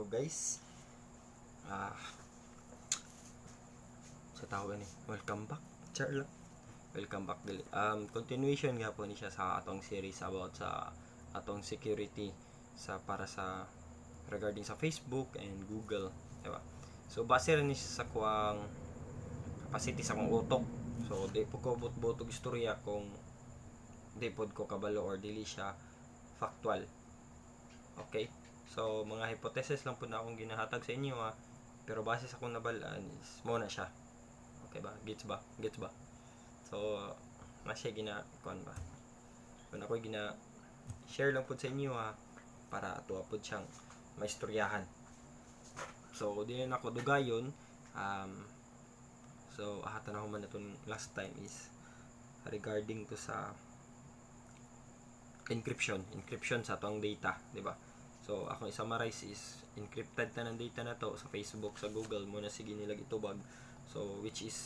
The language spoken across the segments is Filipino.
guys. Ah, sa tawag ni. Welcome back. Charla. Welcome back dili. Continuation nga po ni siya sa atong series about sa atong security para sa regarding sa Facebook and Google, diba? So base rin ni siya sa kuang capacity sa akong utok. So di po ko butog istorya kung di pod ko kabalo or dili siya factual. Okay? So, mga hypothesis lang po na akong ginahatag sa inyo pero base sa akong nabalaan is mo na siya. Okay ba? Gets ba? So, na siya kuan ba? Kung ako share lang po sa inyo para tuwa po siyang maistoryahan. So, di na ako dugayon. So, ahatan ako man itong last time is regarding to sa encryption sa atong data, di ba? So, akong i-summarize is encrypted na ng data na to sa Facebook, sa Google mo na sige nila itubag. So, which is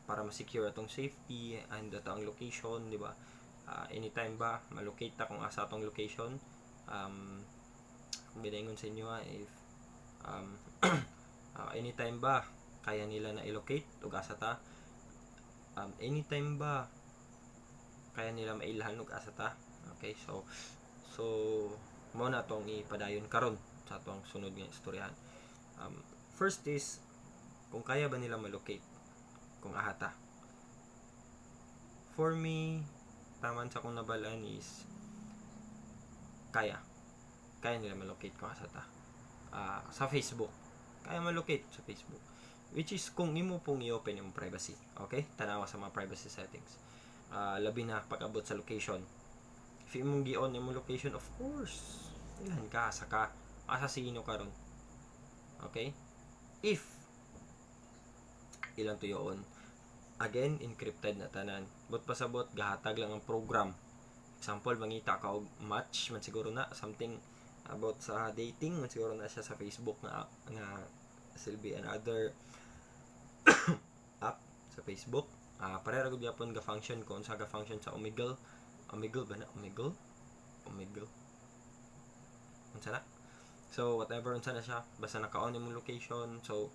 para ma-secure atong safety and atong location, di ba? Anytime ba ma-locate ta kung asa atong location. Kung ginaingon sa inyo if anytime ba kaya nila na i-locate ug asa ta. Anytime ba kaya nila mailhan ug asa ta. Okay, so mo na tong ipadayon karon sa atong sunod nga istoryahan. First is kung kaya ba nila malocate kung ahata. For me, taman sa kung nabalaan is kaya nila malocate kung asata. Sa Facebook kaya malocate sa Facebook, which is kung imo pong i-open yung privacy. Okay, tanawa sa mga privacy settings, labi na pag-abot sa location. If imong gi-on imong location, of course, ilan ka, saka asasino karon. Okay? If ilang tuyoon, again, encrypted na tanan. But pasabot, gahatag lang ang program. Example, mangita ka og match, man siguro na, something about sa dating, man siguro na siya sa Facebook nga silbi another app sa Facebook. Parera gud gyapon ga function kung sa ga function sa Omegle ba na? Omegle? Unsa na? So, whatever unsa na siya. Basta naka-on yung location. So,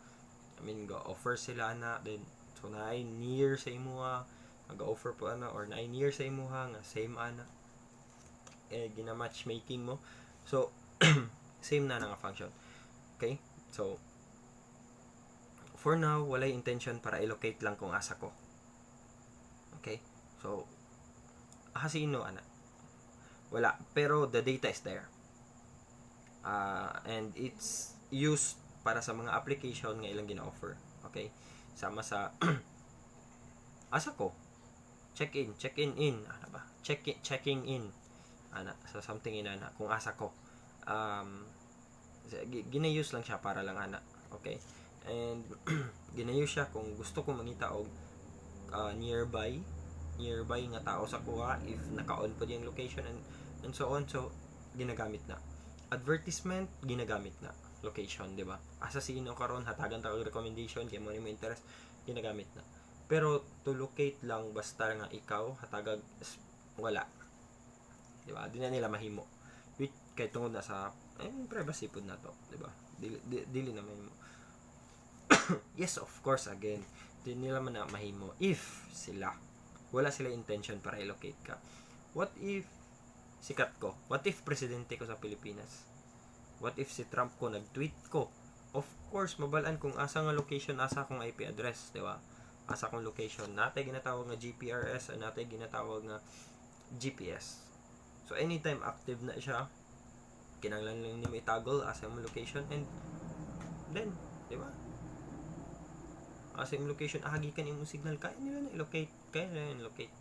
ga-offer sila na. Then, so, naay near sa imuha. Nag-offer po or naay near sa imuha. Nga same ana. Gina-matchmaking mo. So, same na nga function. Okay? So, for now, walay intention para i-locate lang kung asa ko. Okay? So, hasino ana wala, pero the data is there, and it's used para sa mga application nga ilang gina-offer. Okay, sama sa asa ko checking in ana ba checking in ana sa something ana kung asa ko gina-use lang siya para lang ana. Okay, and gina-use siya kung gusto ko mangita og nearby nga tao sa kuha if naka-on po yung location and so on. So ginagamit na advertisement, ginagamit na location, di ba? Asa sino karon, hatagan ta og recommendation kay mo nimo interest, ginagamit na. Pero to locate lang basta nga ikaw hatagag wala, di ba? Di na nila mahimo with kay tungod na sa privacy pud na to, di ba? Dili na mahimo. Yes, of course, again, di nila man na mahimo if wala sila intention para i-locate ka. What if sikat ko? What if presidente ko sa Pilipinas? What if si Trump ko nag-tweet ko? Of course, mabalaan kung asa nga location, asa akong IP address, di ba? Asa akong location. Natay ginatawag nga GPRS, natay ginatawag nga GPS. So, anytime active na siya, kinanglan lang nimo i-toggle asa yung location and then, di ba? Asa yung location, hagikan yung signal, kaya nila na i-locate.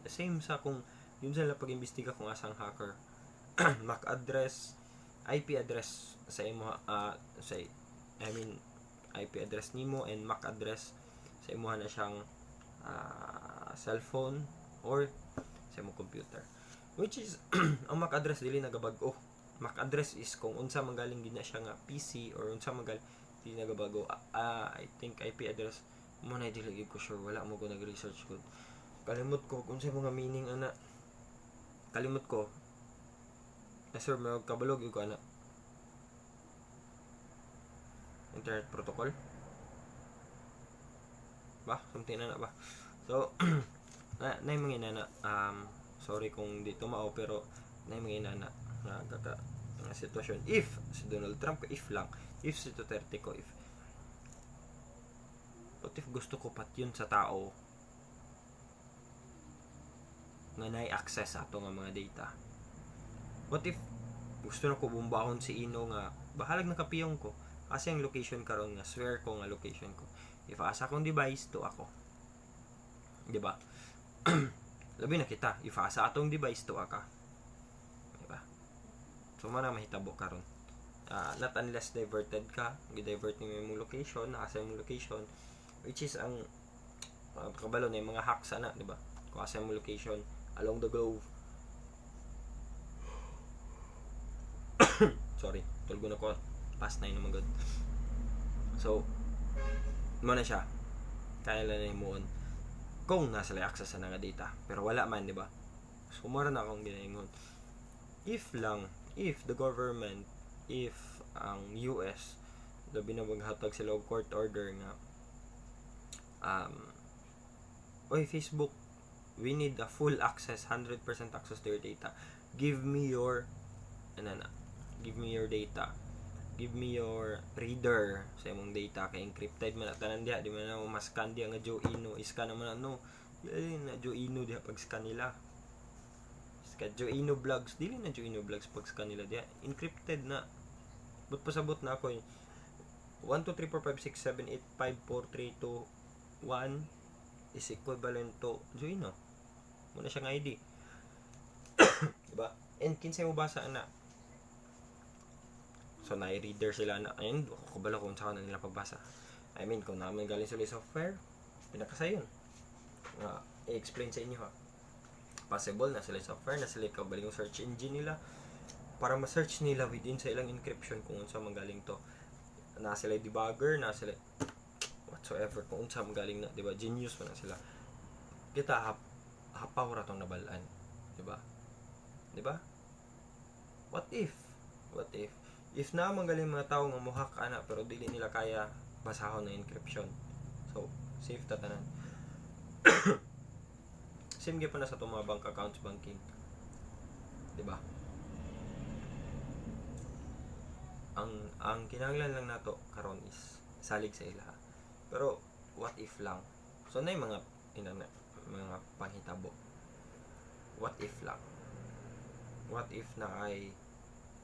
Same sa kung yun sila pag-imbestiga kung asang hacker. MAC address, IP address sa imo IP address nimo and MAC address sa imo na siyang cellphone or sa imo computer. Which is ang MAC address dili nagabag-o. MAC address is kung unsa manggaling gina siya nga PC or unsa manggaling dili nagabago. I think IP address mo na dili ko sure, wala mo ko nag-research ko. Kalimot ko kung sa mga meaning ana. Kalimot ko. Sir, may kabalog ko ana. internet protocol ba, something na ba. So na yung mga inana, sorry kung dito mao, pero na yung mga inana na nga sitwasyon. If si Donald Trump, if lang, if si Duterte ko, if what if gusto ko pat yun sa tao nga na-access ato nga mga data. What if gusto na ko bumbahon si Ino nga bahalag na kapiyong ko kasi ang location karon nga swear ko nga location ko. If asa akong device to ako, di ba? Labi na kita, if asa atong device to aka, di ba? So mana mahitabo karon. Not unless diverted ka, gi-divert ni mo location, asa yung location, which is ang kabalo na yung mga hacks ana, di ba? Kung asa yung location along the globe. Sorry, tulgo na ko. Past 9 naman good. So, mo na siya. Kaya lang na imuon. Kung nasa lay access na nga data. Pero wala man, di ba? So, mara na akong ginaingon. If lang, if the government, if ang US, labi na maghatag sila og court order nga, oy, Facebook, we need a full access, 100% access to your data. Give me your give me your data, give me your reader sa imong data kay encrypted man tanan diha, di man na mascan diha nga Joe Ino, iscan naman no, dili na Joe Ino diha pag scan nila, scan Joe Ino vlogs, dili na Joe Ino vlogs pag scan nila diha, encrypted na. But pasabot na ako 1 2 3 4 5 6 7 8 5 4 3 2 1 is equivalent to Joe Ino. Muna siyang ID. Diba? And kinsay mo basa na. So, na-reader sila na. Ayun, kabalo kung saan na nila pagbasa. I mean, kung namin galing sila software, pinakasa yun. I-explain sa inyo ha. Possible na sila software, na sila kabaling yung search engine nila para ma-search nila within sa ilang encryption kung unsa magaling to. Na sila debugger, na sila whatsoever, kung unsa magaling na, diba? Genius pa na sila. Kita hapaw ra tong nabalaan, diba? Diba? What if na magaling mga tao nga mohak ana pero dili nila kaya basahon na encryption. So, safe ta tanan. Same gyud pa na sa itong mga bank accounts, banking. Diba? Ang kinahanglan lang nato karon is salig sa ila. Pero what if lang? So na mga panghitabo. What if lang? What if na ay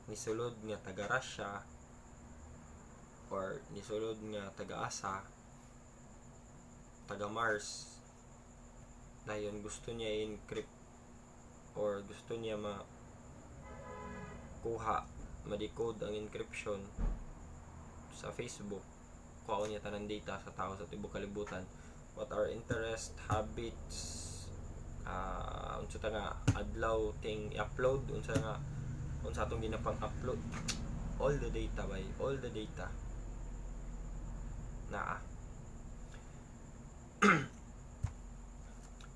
nisulod nga taga Russia or nisulod nga taga Asa, taga Mars, na yun gusto niya encrypt or gusto niya ma-decode ang encryption sa Facebook, kuha niya tanang data sa tao sa tibok kalibutan, what our interest, habits, unsa ta nga adlaw ting i-upload, unsa atong ginapang-upload, all the data na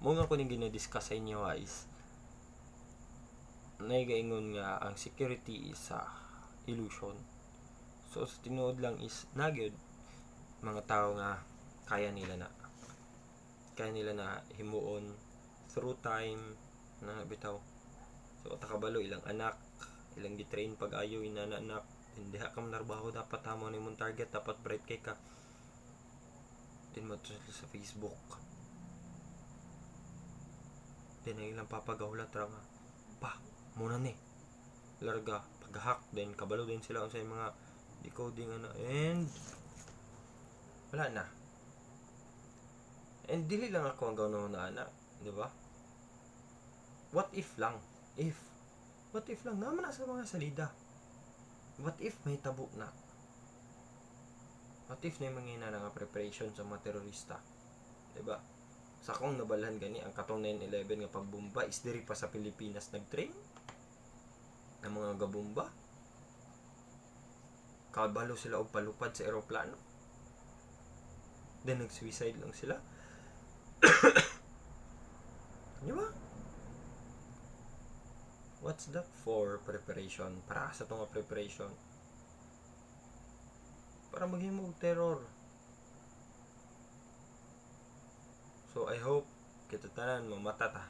mo nga ko ning gina-discuss sa inyo is naigaingon nga ang security is illusion. So sa tinuod lang is nagyod mga tao nga kaya nila na himuon through time na bitaw. So takabalo ilang anak, ilang gitrain pag-ayo inana-anak, hindi ka manarbaho, dapat tamo ni mong target, dapat bright kay ka, din mo sa Facebook, din na ilang papagawlat ra nga pa muna ni larga pag-hack, din kabalo din sila sa mga decoding and wala na. And dili lang ako ang gawin na anak, di ba? What if lang naman sa mga salida. What if may tabo na? What if na yung mga nga preparation sa mga terorista? Diba? Sa akong nabalhan gani, ang katong 9/11 nga pagbomba is diri pa sa Pilipinas nag-train ng mga gabomba. Kabalo sila og palupad sa eroplano. Then nag-suicide lang sila. Diba? What's that for? Preparation. Para sa itong preparation. para maghimo og terror. So I hope kita tanan matata.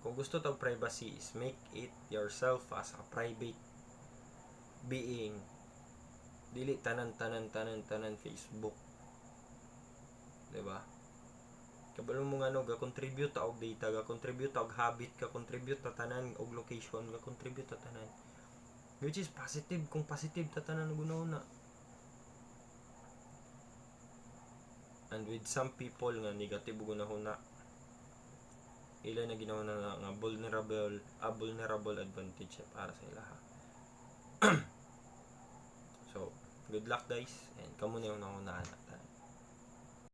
Kung gusto tag privacy is make it yourself as a private being. Dili tanan Facebook. Diba? Kabalo mo nga ga-contribute ta og data, ga-contribute ta og habit, ga-contribute ta tanan og location, ga-contribute ta tanan. Which is positive, kung positive ta tanan guna-una. And with some people nga negative guna-una, ila na ginawa na nga vulnerable advantage para sa ilaha. So, good luck guys, and kamo na yung naunaan.